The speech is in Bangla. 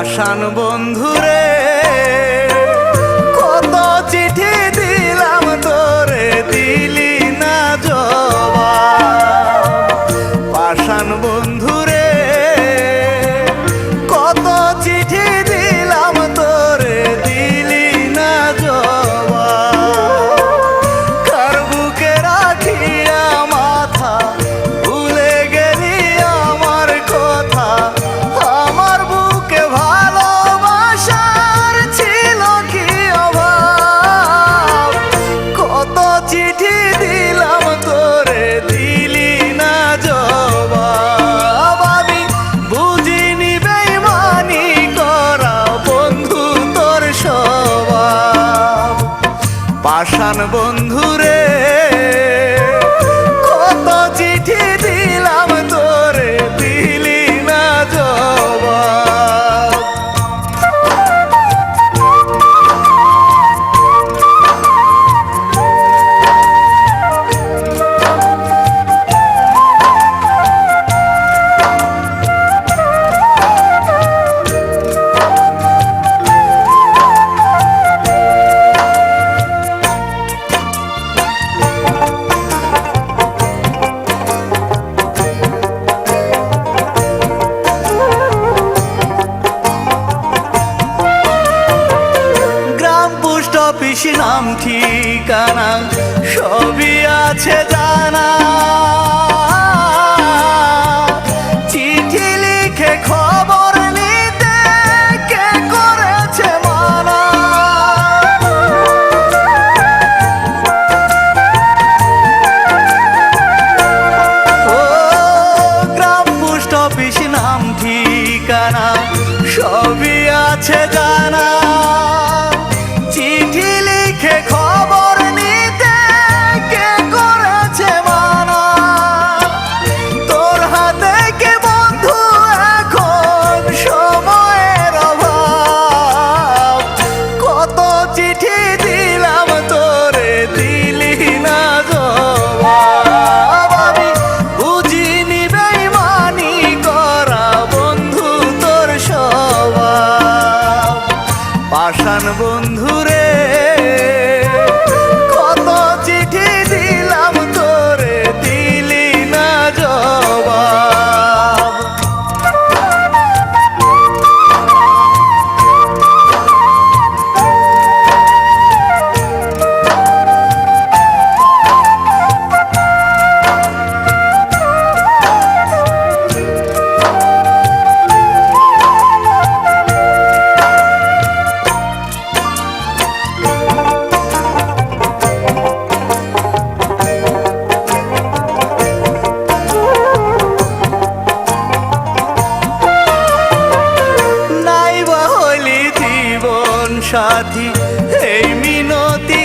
পাষাণ বন্ধুরে কত চিঠি দিলাম তোরে দিলি না জবাব। পাষাণ বন্ধুরে কত চিঠি দিলাম তোরে দিলি না জবাব। কার বুকে রাখিয়া মাথা ভুলে গেলি আমার কথা। আমার বুকে ভালোবাসার ছিল কি অভাব। কত চিঠি দিলাম তোরে দিলি না জবাব। আমি বুঝিনি বেইমানি করা বন্ধু তোর স্বভাব। পাষাণ বন্ধুরে কত চিঠি দিলাম তোরে দিলি না জবাব। অফিস নাম ঠিকানা সবই আছে জানা। চিঠি লিখে খবর নিতে কে করেছে মানা। ও গ্রাম পোস্ট অফিস নাম ঠিকানা সবই আছে জানা। চিঠি লিখে খবর নিতে কে করেছে মানা। তোর হাতে কে বন্ধু এখন সময়ের অভাব। কত চিঠি দিলাম তোরে দিলি না জবাব। আমি বুঝিনি বেইমানি করা বন্ধু তোর স্বভাব। পাষাণ বন্ধুরে কত চিঠি দিলাম তোরে দিলি না জবাব। সাথী এই মিনতি